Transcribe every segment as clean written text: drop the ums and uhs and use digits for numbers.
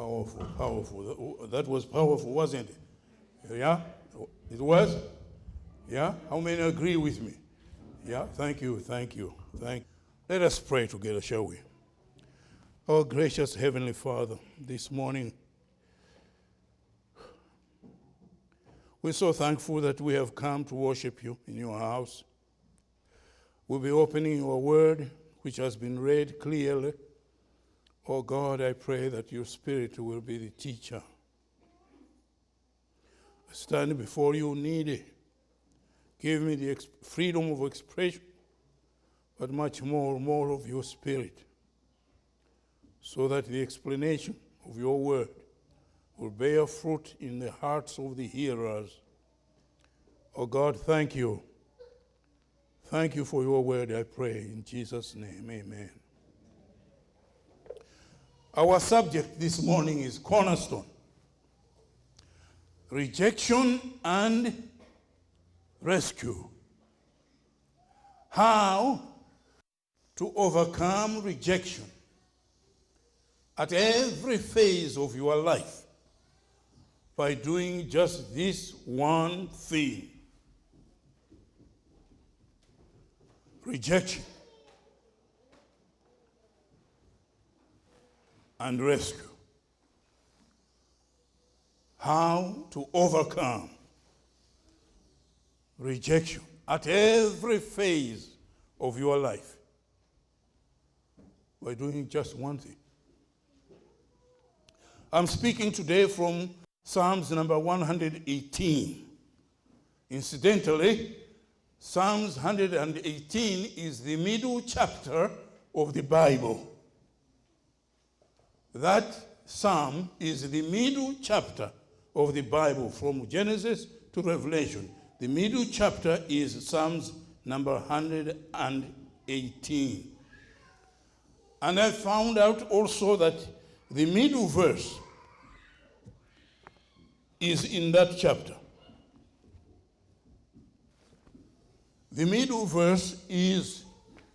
Powerful, powerful. That was powerful, wasn't it? Yeah? It was? Yeah? How many agree with me? Yeah? Thank you, thank you, thank you. Let us pray together, shall we? Our gracious Heavenly Father, this morning, we're so thankful that we have come to worship you in your house. We'll be opening your word, which has been read clearly. Oh God, I pray that your Spirit will be the teacher. I stand before you needy. Give me the freedom of expression, but much more of your Spirit, so that the explanation of your word will bear fruit in the hearts of the hearers. Oh God, thank you. Thank you for your word, I pray, in Jesus' name, amen. Our subject this morning is Cornerstone, rejection and rescue. How to overcome rejection at every phase of your life by doing just this one thing. Rejection and rescue. How to overcome rejection at every phase of your life by doing just one thing. I'm speaking today from Psalms number 118. Incidentally, Psalms 118 is the middle chapter of the Bible. That psalm is the middle chapter of the Bible from Genesis to Revelation. The middle chapter is Psalms number 118. And I found out also that the middle verse is in that chapter. The middle verse is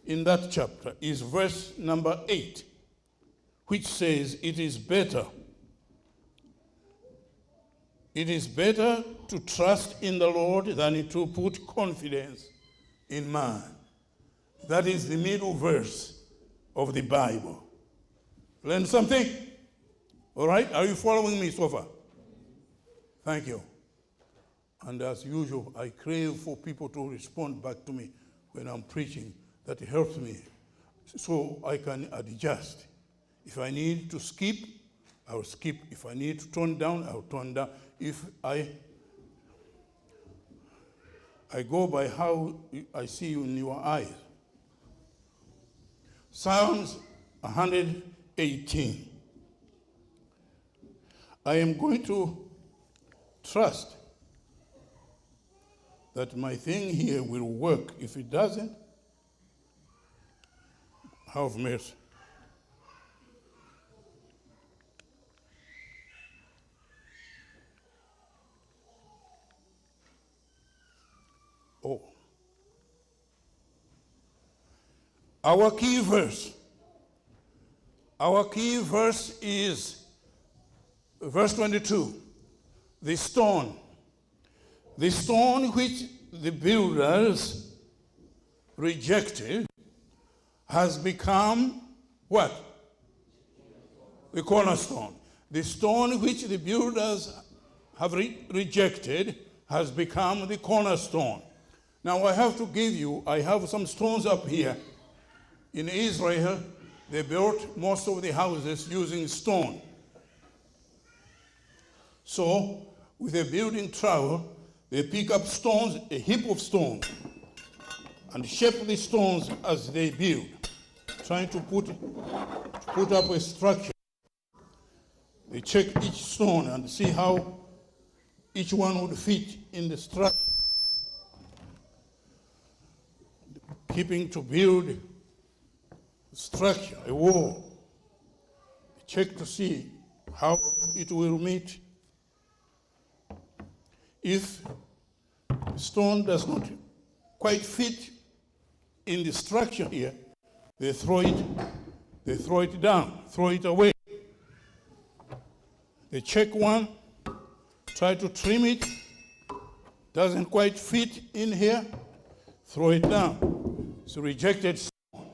in that chapter, is verse number 8, which says, it is better to trust in the Lord than to put confidence in man. That is the middle verse of the Bible. Learn something? All right? Are you following me so far? Thank you. And as usual, I crave for people to respond back to me when I'm preaching. That helps me so I can adjust. If I need to skip, I'll skip. If I need to tone down, I'll tone down. If I go by how I see you in your eyes. Psalms 118. I am going to trust that my thing here will work. If it doesn't, have mercy. Oh. Our key verse is verse 22. The stone which the builders rejected has become what? The cornerstone. The stone which the builders have rejected has become the cornerstone. Now I have some stones up here. In Israel, they built most of the houses using stone. So, with a building trowel, they pick up stones, a heap of stones, and shape the stones as they build, trying to put up a structure. They check each stone and see how each one would fit in the structure, keeping to build a structure, a wall. They check to see how it will meet. If the stone does not quite fit in the structure here, they throw it down, throw it away. They check one, try to trim it, doesn't quite fit in here, throw it down. It's a rejected stone.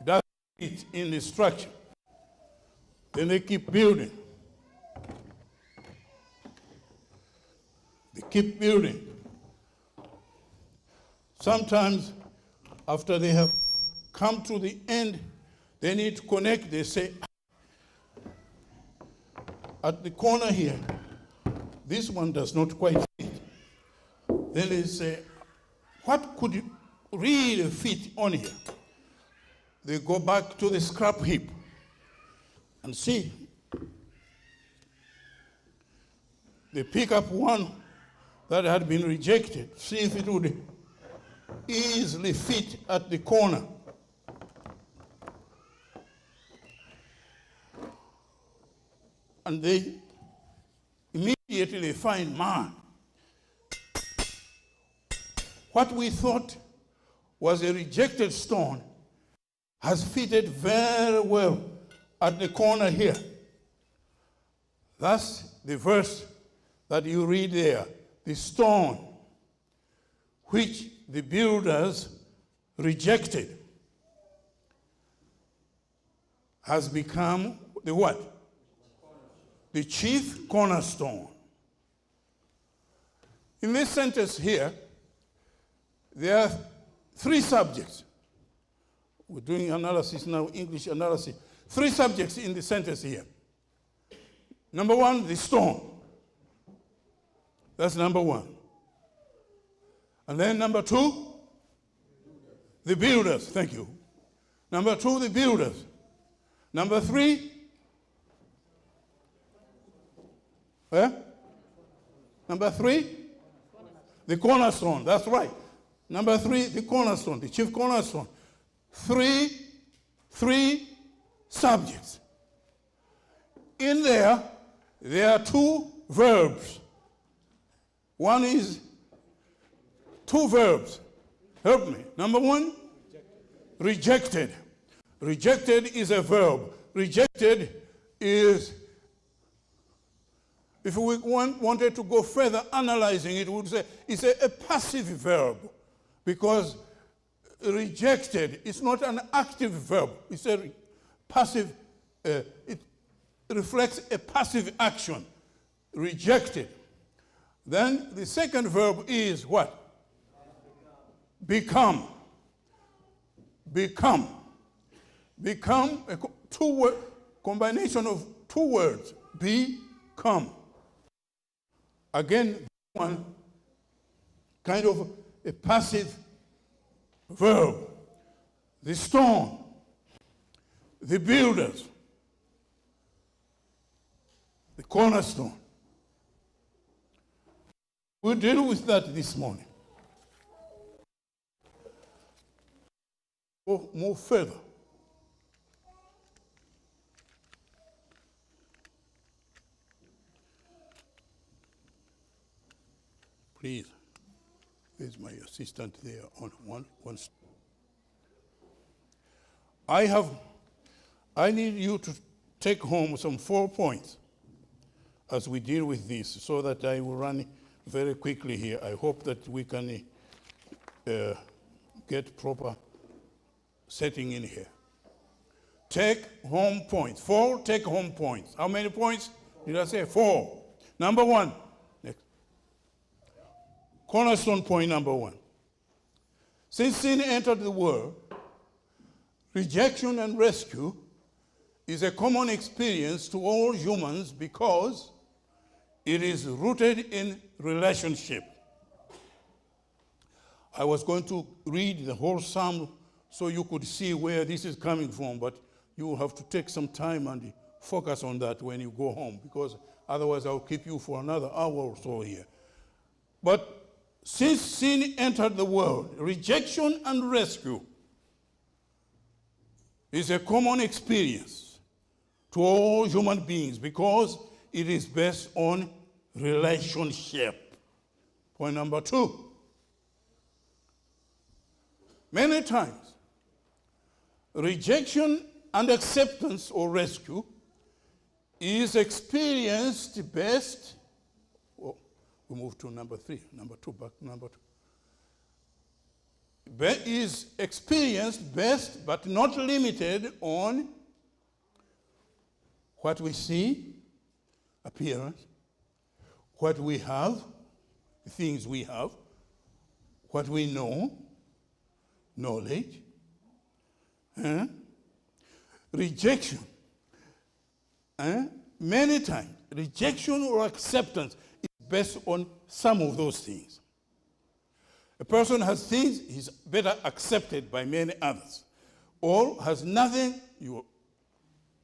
It doesn't fit in the structure. Then they keep building. They keep building. Sometimes, after they have come to the end, they need to connect. They say, at the corner here, this one does not quite fit. Then they say, what could really fit on here? They go back to the scrap heap and see. They pick up one that had been rejected, see if it would easily fit at the corner. And they immediately find, man, what we thought was a rejected stone has fitted very well at the corner here. That's the verse that you read there. The stone which the builders rejected has become the what? The chief cornerstone. In this sentence here, there are three subjects. We're doing analysis now, English analysis. Three subjects in the sentence here. Number one, the stone. That's number one. And then number two, the builders. Thank you. Number two, the builders. Number three, number three, the cornerstone. That's right. Number three, the cornerstone, the chief cornerstone. Three subjects. In there are two verbs. One is two verbs. Help me. Number one, rejected. Rejected is a verb. Rejected is, if we wanted to go further analyzing it, we would say it's a passive verb, because rejected is not an active verb. It's a passive, it reflects a passive action. Rejected. Then the second verb is what? Become. Become. Become a combination of two words. Become. Again, one kind of a passive verb. The stone, the builders, the cornerstone. We'll deal with that this morning. We'll move further. Please, there's my assistant there on one. I need you to take home some 4 points as we deal with this, so that I will run very quickly here. I hope that we can get proper setting in here. Take home points. 4 take home points. How many points did I say? 4. Number one. Next. Cornerstone point number 1. Since sin entered the world, rejection and rescue is a common experience to all humans because it is rooted in relationship. I was going to read the whole psalm so you could see where this is coming from, but you will have to take some time and focus on that when you go home, because otherwise I'll keep you for another hour or so here. But since sin entered the world, rejection and rescue is a common experience to all human beings because it is based on relationship. Point number 2. Many times, rejection and acceptance or rescue is experienced best. Oh, we move to number 3. Number 2, back to number 2. Is experienced best, but not limited on what we see, appearance, what we have, the things we have, what we know, knowledge, rejection. Many times, rejection or acceptance is based on some of those things. A person has things, he's better accepted by many others. Or has nothing, you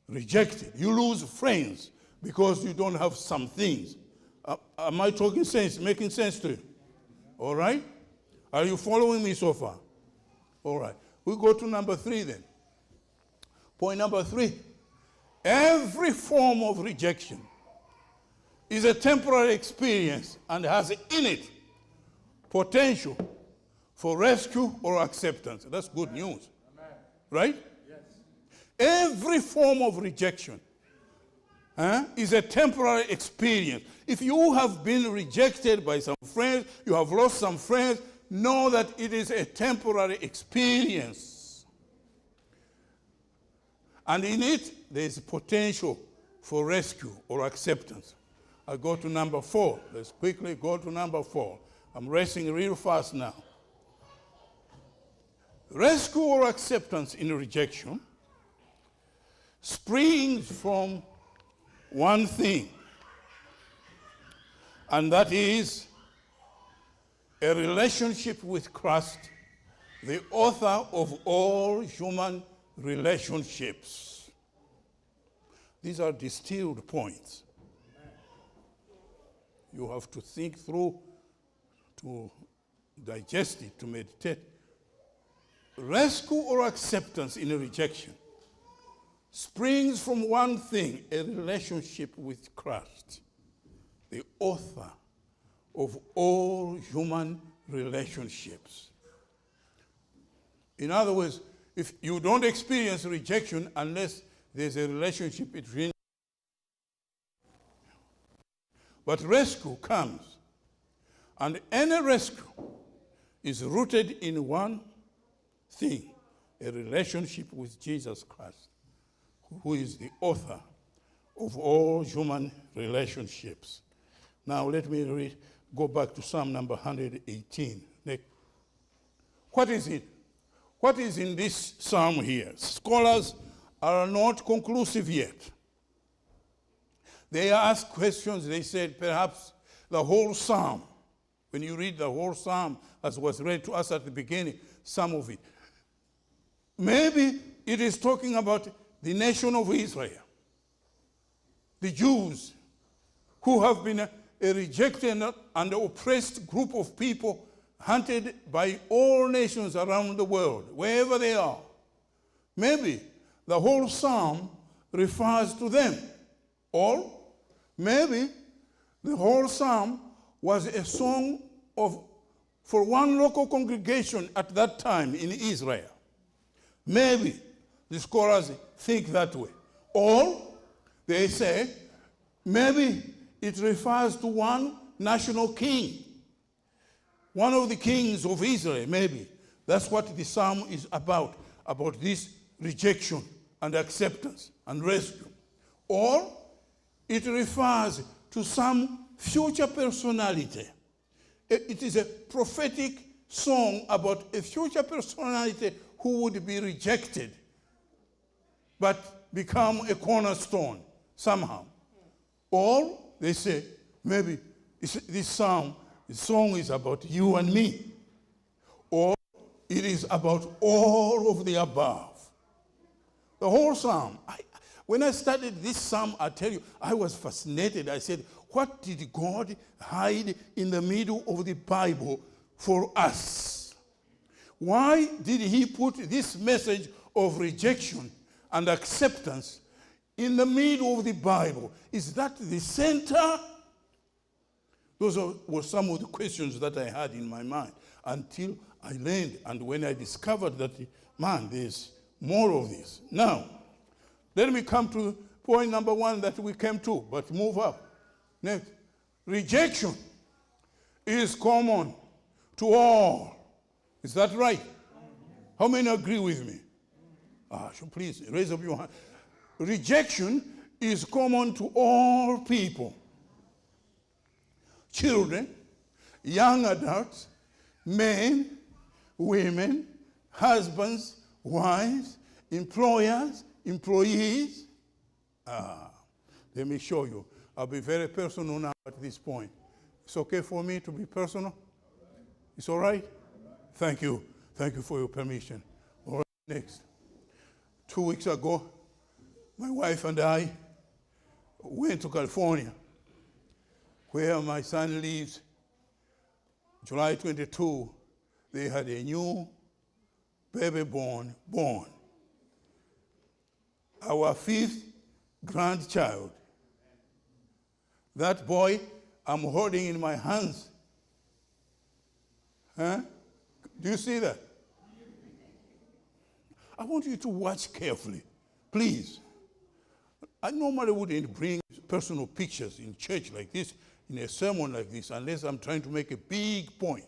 rejected. You lose friends because you don't have some things. Am I talking sense, making sense to you? All right? Are you following me so far? All right. We go to number 3 then. Point number 3. Every form of rejection is a temporary experience and has in it potential for rescue or acceptance. That's good news. Amen. Right? Yes. Every form of rejection is a temporary experience. If you have been rejected by some friends, you have lost some friends, know that it is a temporary experience. And in it, there is potential for rescue or acceptance. I go to number 4. Let's quickly go to number 4. I'm racing real fast now. Rescue or acceptance in rejection springs from one thing, and that is a relationship with Christ, the author of all human relationships. These are distilled points. You have to think through, to digest it, to meditate. Rescue or acceptance in a rejection springs from one thing, a relationship with Christ, the author of all human relationships. In other words, if you don't experience rejection unless there's a relationship between. But rescue comes, and any rescue is rooted in one thing, a relationship with Jesus Christ, who is the author of all human relationships. Now let me go back to Psalm number 118. What is it? What is in this psalm here? Scholars are not conclusive yet. They asked questions. They said perhaps the whole psalm, when you read the whole psalm as was read to us at the beginning, some of it, maybe it is talking about the nation of Israel, the Jews, who have been a rejected and oppressed group of people hunted by all nations around the world, wherever they are. Maybe the whole psalm refers to them. Or maybe the whole psalm was a song for one local congregation at that time in Israel. Maybe the scholars think that way. Or they say maybe it refers to one national king, one of the kings of Israel, maybe. That's what the psalm is about this rejection and acceptance and rescue. Or it refers to some future personality. It is a prophetic song about a future personality who would be rejected but become a cornerstone somehow. Or they say maybe this song is about you and me. Or it is about all of the above. The whole psalm. When I studied this psalm, I tell you, I was fascinated. I said, what did God hide in the middle of the Bible for us? Why did he put this message of rejection and acceptance in the middle of the Bible? Is that the center? Those were some of the questions that I had in my mind until I learned, and when I discovered that, man, there's more of this. Now, let me come to point number 1 that we came to, but move up. Next. Rejection is common to all. Is that right? How many agree with me? So please raise up your hand. Rejection is common to all people. Children, young adults, men, women, husbands, wives, employers, employees. Let me show you. I'll be very personal now at this point. It's okay for me to be personal? It's all right? Thank you. Thank you for your permission. All right, next. 2 weeks ago, my wife and I went to California, where my son lives. July 22, they had a new baby born. Our 5th grandchild. That boy I'm holding in my hands. Huh? Do you see that? I want you to watch carefully, please. I normally wouldn't bring personal pictures in church like this, in a sermon like this, unless I'm trying to make a big point.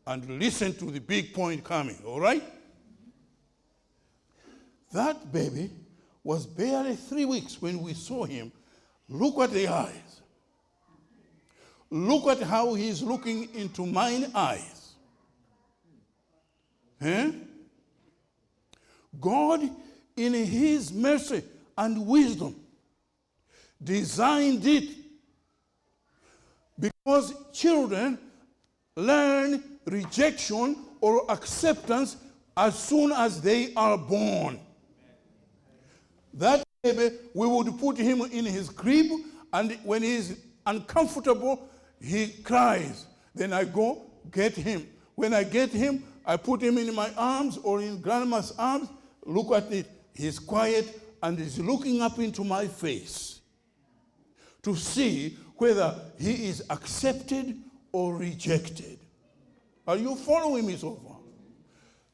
And listen to the big point coming, all right? That baby was barely 3 weeks when we saw him. Look at the eyes. Look at how he's looking into mine eyes. Eh? God, in his mercy and wisdom, designed it because children learn rejection or acceptance as soon as they are born. That baby, we would put him in his crib, and when he's uncomfortable, he cries. Then I go get him. When I get him, I put him in my arms or in grandma's arms. Look at it. He's quiet and he's looking up into my face to see whether he is accepted or rejected. Are you following me so far?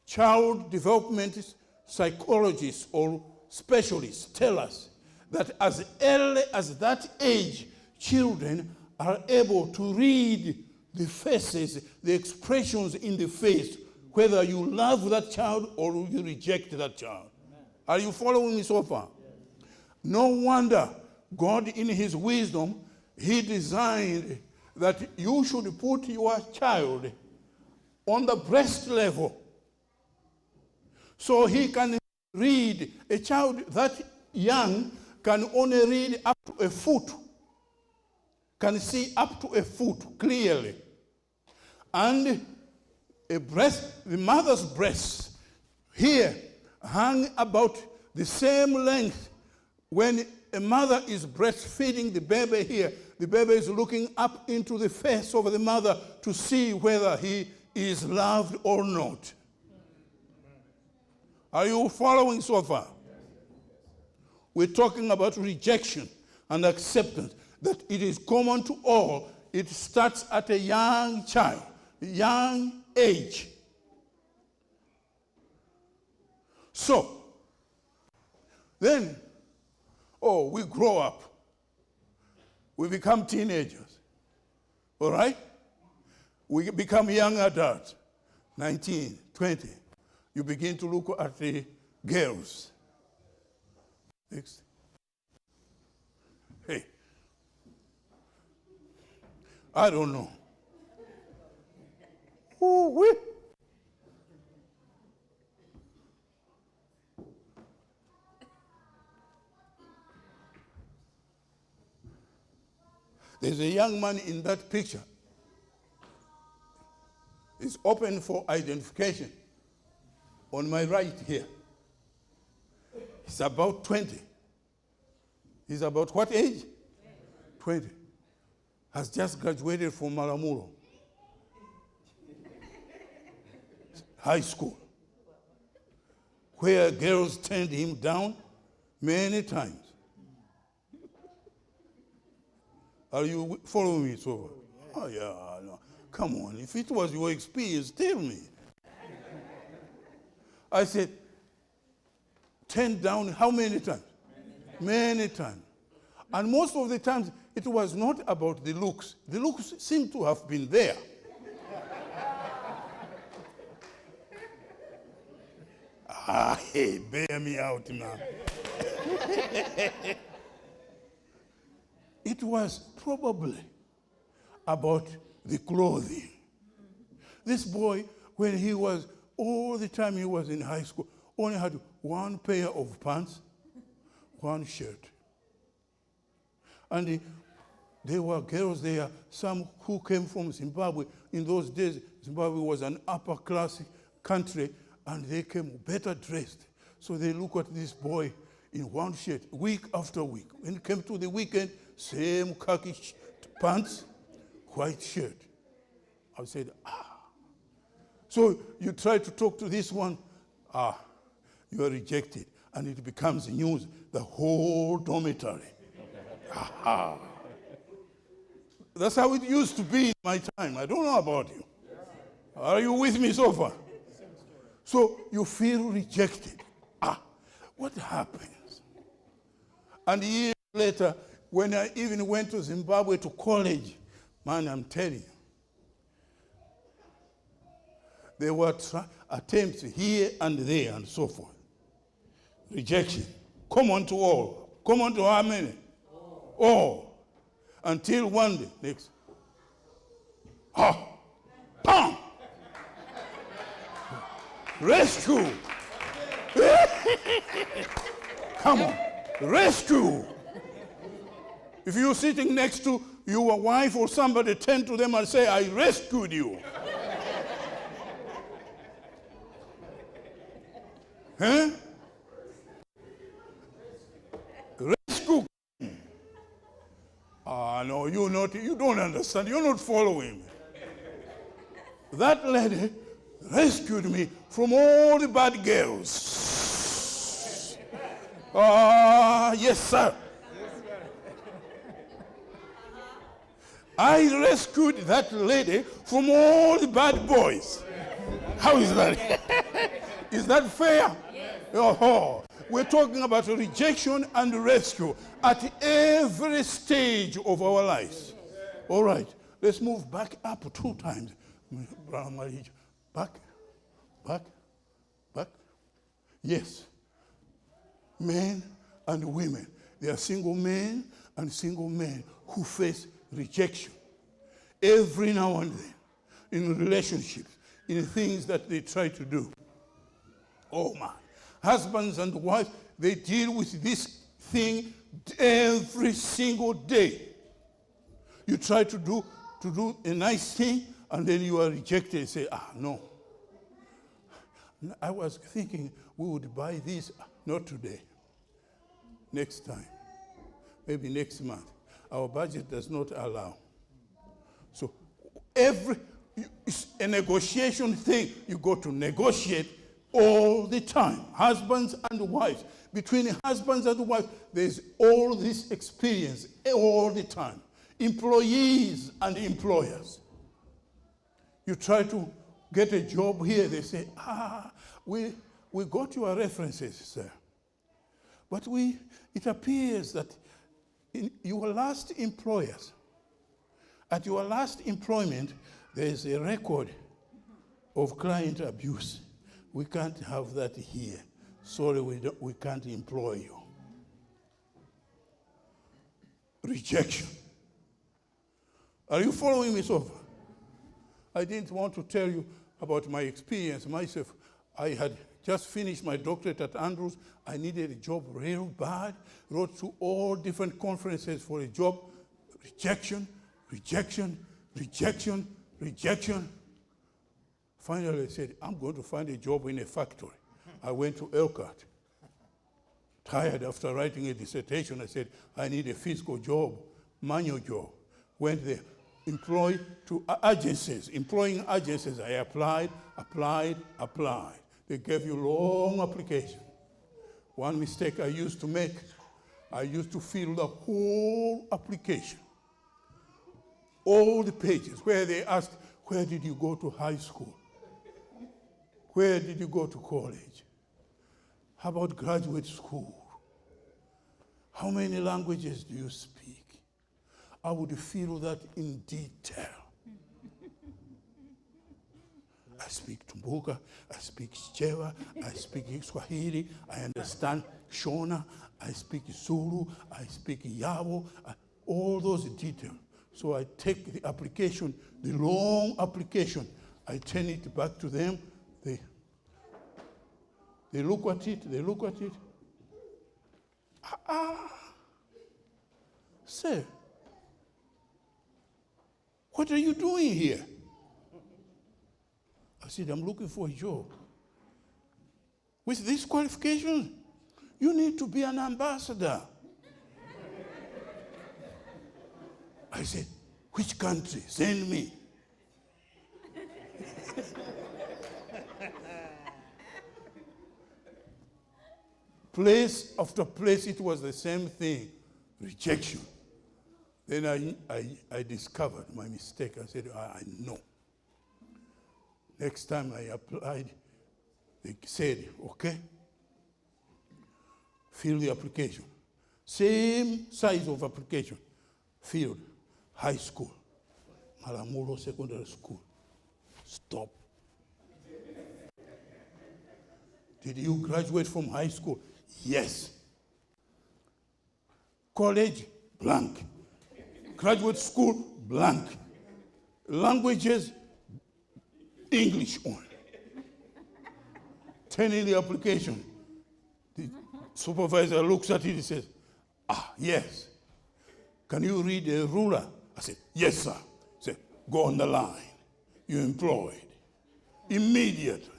Child development psychologists or specialists tell us that as early as that age, children are able to read the faces, the expressions in the face, whether you love that child or you reject that child. Amen. Are you following me so far? Yes. No wonder God, in his wisdom, he designed that you should put your child on the breast level so he can read. A child that young can only read up to a foot, can see up to a foot clearly. And the mother's breasts here hang about the same length. When a mother is breastfeeding the baby here, the baby is looking up into the face of the mother to see whether he is loved or not. Are you following so far? We're talking about rejection and acceptance, that it is common to all. It starts at a young child, young age. So, then, we grow up. We become teenagers. All right? We become young adults, 19, 20. You begin to look at the girls. Next. Hey. I don't know. Ooh-wee. There's a young man in that picture. It's open for identification. On my right here. He's about 20. He's about what age? 20. Has just graduated from Malawi High School, where girls turned him down many times. Are you following me so far? Oh, yeah, no. Come on, if it was your experience, tell me. I said, turned down how many times? Many times. And most of the times, it was not about the looks. The looks seem to have been there. Hey, bear me out now. It was probably about the clothing. This boy, when he was, all the time he was in high school, only had one pair of pants, one shirt. And there were girls there, some who came from Zimbabwe. In those days, Zimbabwe was an upper class country, and they came better dressed. So they look at this boy in one shirt, week after week. When it came to the weekend, same khaki pants, white shirt. I said, So you try to talk to this one, you are rejected. And it becomes news, the whole dormitory. That's how it used to be in my time. I don't know about you. Are you with me so far? So you feel rejected. What happens? And years later, when I even went to Zimbabwe to college, man, I'm telling you, there were attempts here and there and so forth. Rejection. Common to all. Common to how many? All. Until one day, next. Bam! Rescue! Come on. Rescue! If you're sitting next to your wife or somebody, turn to them and say, I rescued you. Huh? Rescue. No, you don't understand. You're not following me. That lady rescued me from all the bad girls. Yes, sir. I rescued that lady from all the bad boys. How is that? Is that fair? Yes. Oh, we're talking about rejection and rescue at every stage of our lives. All right, let's move back up 2 times. Back. Yes. Men and women. There are single men and single men who face rejection every now and then in relationships, in things that they try to do. Oh my. Husbands and wives, they deal with this thing every single day. You try to do a nice thing, and then you are rejected and say, no. I was thinking we would buy this, not today. Next time. Maybe next month. Our budget does not allow. So it's a negotiation thing. You go to negotiate all the time. Husbands and wives. Between husbands and wives, there's all this experience all the time. Employees and employers. You try to get a job here, they say, we got your references, sir. But it appears that in your last employers, at your last employment, there's a record of client abuse. We can't have that here. Sorry, we can't employ you. Rejection. Are you following me so far? I didn't want to tell you about my experience myself. I had just finished my doctorate at Andrews. I needed a job real bad. Wrote to all different conferences for a job. Rejection. Finally, I said, I'm going to find a job in a factory. I went to Elkhart. Tired after writing a dissertation, I said, I need a physical job, manual job. Went there. Employing agencies. I applied. They gave you long application. One mistake I used to make, I used to fill the whole application. All the pages where they asked, where did you go to high school? Where did you go to college? How about graduate school? How many languages do you speak? I would feel that in detail. I speak Tumbuka, I speak Chewa, I speak Swahili, I understand Shona, I speak Zulu, I speak Yabo, all those details. So I take the application, the long application, I turn it back to them. They look at it. Sir, what are you doing here? I said, I'm looking for a job. With these qualifications, you need to be an ambassador. I said, which country? Send me. Place after place, it was the same thing, rejection. Then I discovered my mistake. I said, I know. Next time I applied, they said, okay, fill the application. Same size of application, filled. High school, Malawi Secondary School. Stop. Did you graduate from high school? Yes. College, blank. Graduate school, blank. Languages, English only. Turning the application. The supervisor looks at it and says, yes. Can you read a ruler? I said, yes, sir. He said, go on the line. You're employed. Immediately.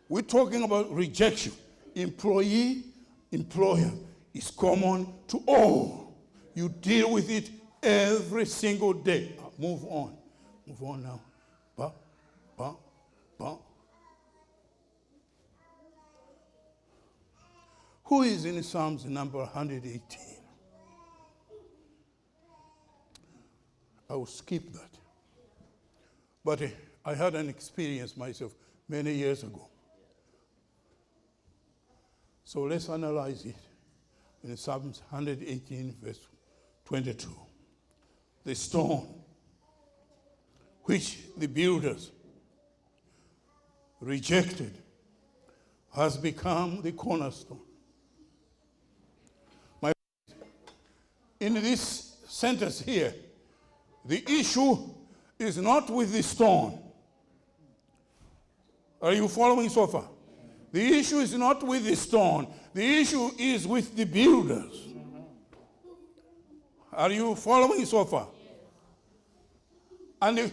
We're talking about rejection. Employee, employer is common to all. You deal with it every single day. Move on. Move on now. Ba, ba, ba. Who is in Psalms number 118? I will skip that. But I had an experience myself many years ago. So let's analyze it in Psalms 118, verse 22. The stone which the builders rejected has become the cornerstone. In this sentence here, the issue is not with the stone. Are you following so far? The issue is not with the stone. The issue is with the builders. Are you following so far? And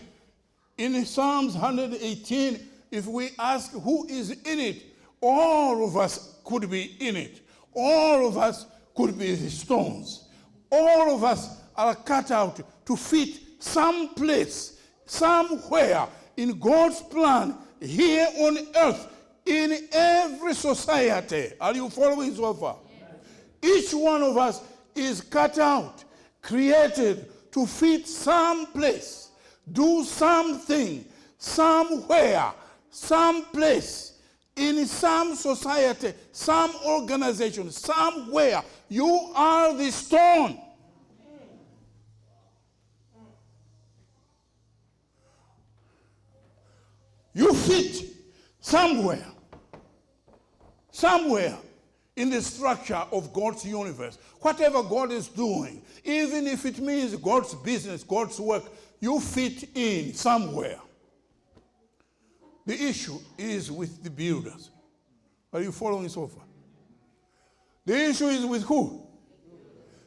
in Psalms 118, if we ask who is in it, all of us could be in it. All of us could be the stones. All of us are cut out to fit some place, somewhere in God's plan here on earth, in every society. Are you following so far? Yes. Each one of us is cut out, created to fit some place, do something, somewhere, some place, in some society, some organization, somewhere. You are the stone. You fit somewhere in the structure of God's universe. Whatever God is doing, even if it means God's business, God's work, you fit in somewhere. The issue is with the builders. Are you following so far? The issue is with who?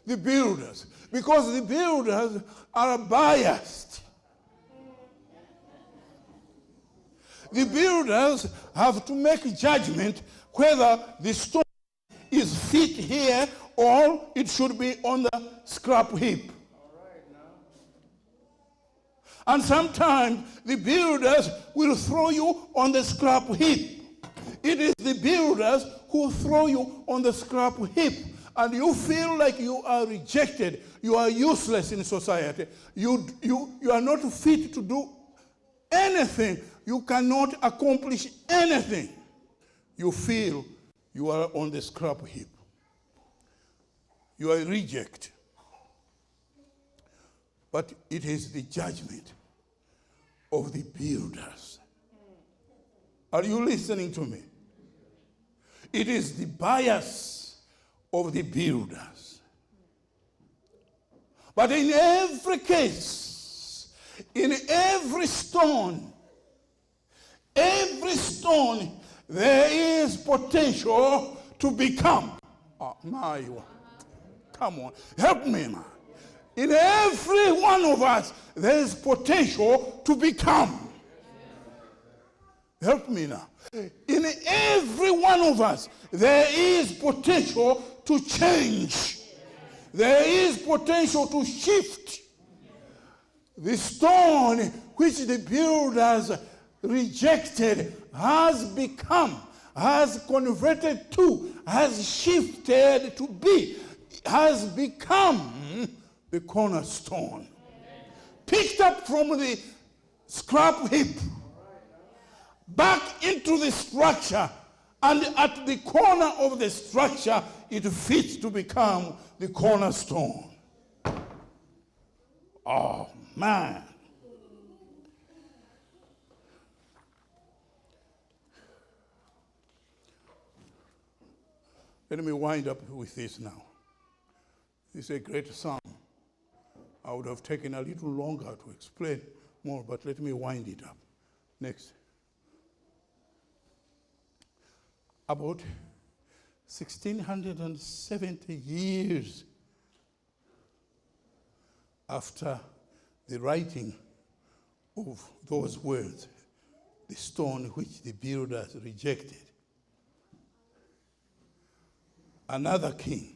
The builders. Because the builders are biased. The builders have to make judgment whether the stone is fit here or it should be on the scrap heap. And sometimes the builders will throw you on the scrap heap. It is the builders who throw you on the scrap heap. And you feel like you are rejected. You are useless in society. You are not fit to do anything. You cannot accomplish anything. You feel You are on the scrap heap. You are a reject. But it is the judgment of the builders. Are you listening to me? It is the bias of the builders. But in every case, in every stone, there is potential to become. Oh, my, come on, help me now. In every one of us, there is potential to become. Help me now. In every one of us, there is potential to change. There is potential to shift. The stone which the builders rejected has become, has converted to, has shifted to be, has become the cornerstone. Picked up from the scrap heap, back into the structure, and at the corner of the structure, it fits to become the cornerstone. Oh, man. Let me wind up with this now. This is a great psalm. I would have taken a little longer to explain more, but let me wind it up. Next. About 1670 years after the writing of those words, the stone which the builders rejected, another king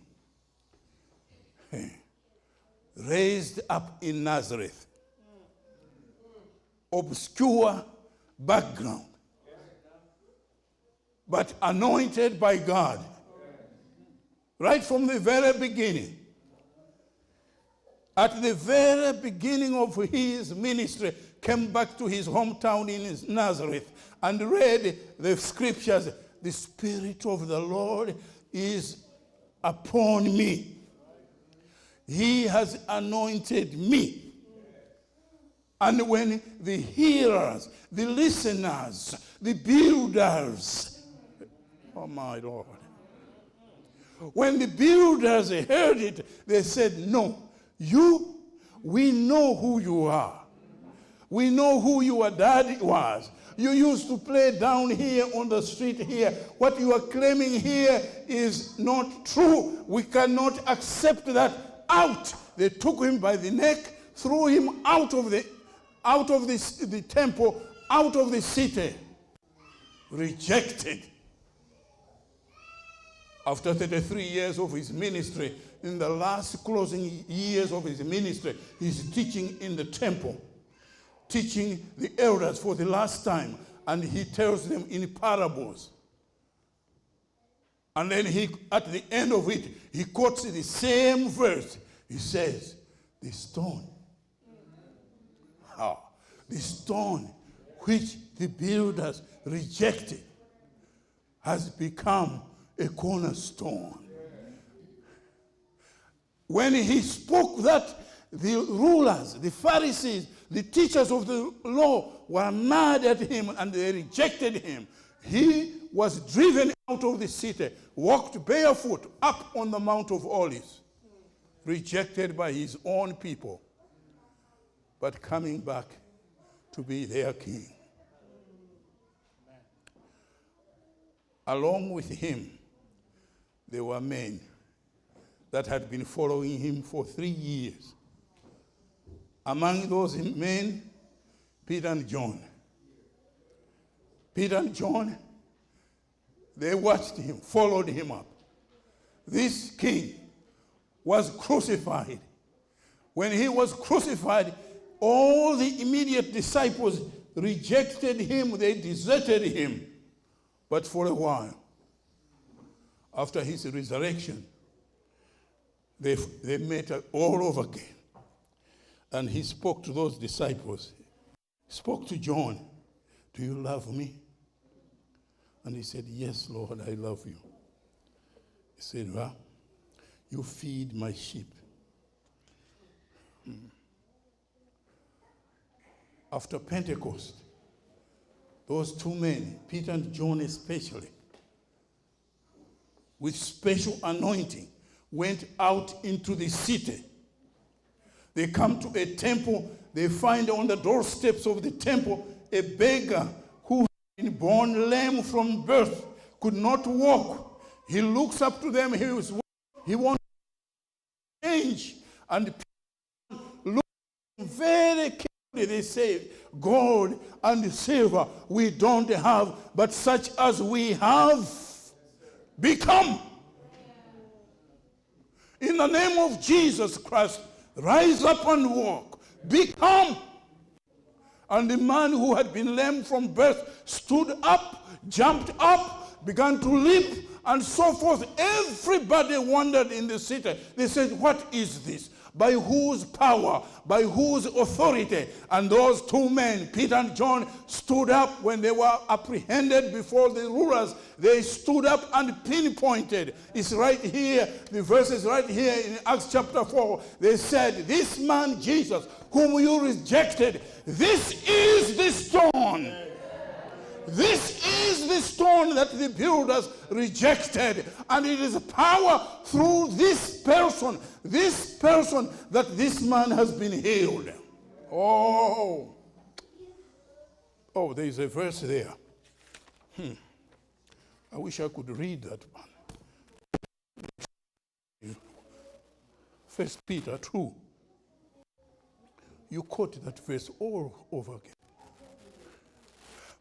raised up in Nazareth, obscure background, but anointed by God. Right from the very beginning. At the very beginning of his ministry, came back to his hometown in Nazareth and read the scriptures. The Spirit of the Lord is upon me. He has anointed me. And when the hearers, the listeners, the builders, oh my Lord, when the builders heard it, they said, no, we know who you are. We know who your daddy was. You used to play down here on the street here. What you are claiming here is not true. We cannot accept that. Out. They took him by the neck, threw him out of the temple, out of the city. Rejected. After 33 years of his ministry, in the last closing years of his ministry, he's teaching in the temple, teaching the elders for the last time, and he tells them in parables. And then at the end of it, he quotes the same verse. He says, the stone which the builders rejected has become a cornerstone. When he spoke that, the rulers, the Pharisees, the teachers of the law were mad at him and they rejected him. He was driven out of the city, walked barefoot up on the Mount of Olives, rejected by his own people, but coming back to be their king. Along with him, there were men that had been following him for 3 years. Among those men, Peter and John. Peter and John, they watched him, followed him up. This king was crucified. When he was crucified, all the immediate disciples rejected him, they deserted him. But for a while, after his resurrection, they met all over again. And he spoke to those disciples, spoke to John, do you love me? And he said, yes, Lord, I love you. said, well, you feed my sheep. After Pentecost, those two men, Peter and John especially, with special anointing, went out into the city. They come to a temple. They find on the doorsteps of the temple a beggar who had been born lame from birth, could not walk. He looks up to them. He wants to change. And people look very carefully. They say, gold and silver we don't have, but such as we have, become. In the name of Jesus Christ, rise up and walk. Become. And the man who had been lame from birth stood up, jumped up, began to leap, and so forth. Everybody wondered in the city. They said, what is this? By whose power? By whose authority? And those two men, Peter and John, stood up when they were apprehended before the rulers. They stood up and pinpointed. It's right here. The verse is right here in Acts chapter 4. They said, this man Jesus, whom you rejected, this is the stone. This is the stone that the builders rejected. And it is power through this person that this man has been healed. Oh, there is a verse there. I wish I could read that one. 1 Peter 2. You quote that verse all over again.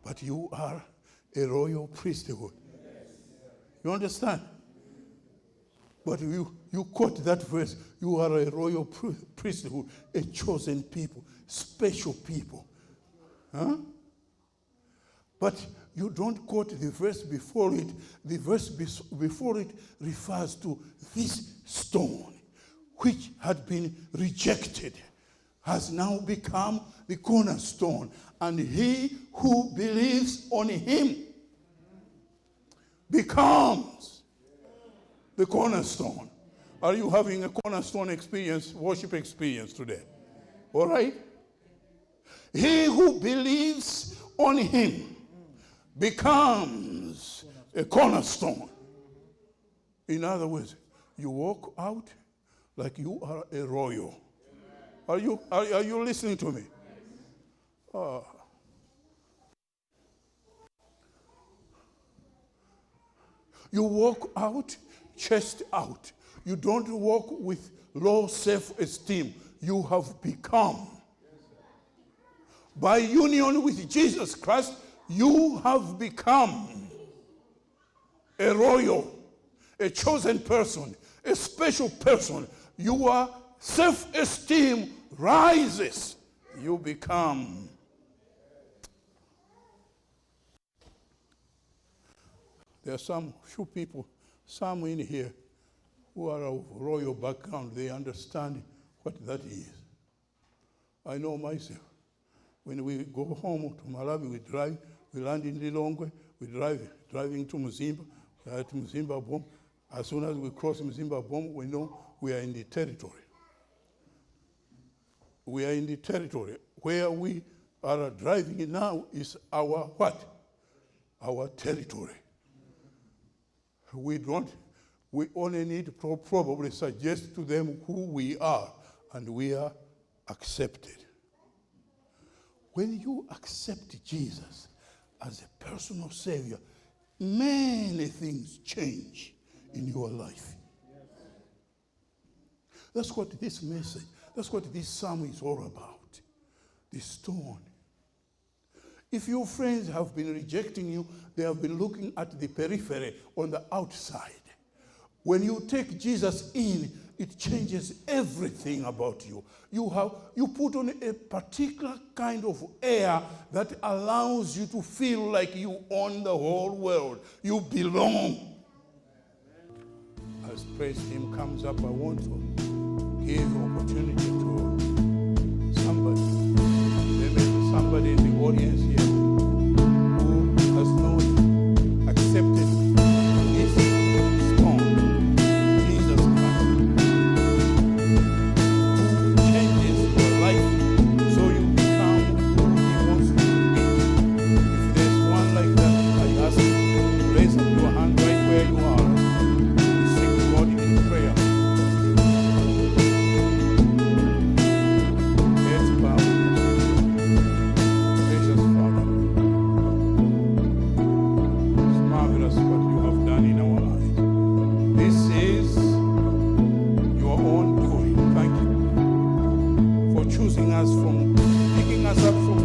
But you are a royal priesthood. You understand? But you quote that verse. You are a royal priesthood, a chosen people, special people. Huh? But you don't quote the verse before it. The verse before it refers to this stone, which had been rejected, has now become the cornerstone. And he who believes on him becomes the cornerstone. Are you having a cornerstone experience, worship experience today? All right? He who believes on him becomes a cornerstone. In other words, you walk out like you are a royal. Are you listening to me? You walk out, chest out. You don't walk with low self-esteem. You have become. By union with Jesus Christ, you have become a royal, a chosen person, a special person. Your self-esteem rises. You become. There are few people, some in here, who are of royal background. They understand what that is. I know myself. When we go home to Malawi, we drive, we land in Lilongwe, we driving to Mzimba, we are at Mzimba Bomb. As soon as we cross Mzimba Bomb, we know we are in the territory. We are in the territory. Where we are driving now is our what? Our territory. We only need to probably suggest to them who we are, and we are accepted. When you accept Jesus as a personal Savior, many things change in your life. That's what this message, that's what this psalm is all about. The stone. If your friends have been rejecting you, they have been looking at the periphery on the outside. When you take Jesus in, it changes everything about you. You put on a particular kind of air that allows you to feel like you own the whole world. You belong. As praise team comes up, I want to give opportunity to somebody. There may be somebody in the audience here who has not accepted this stone. us up from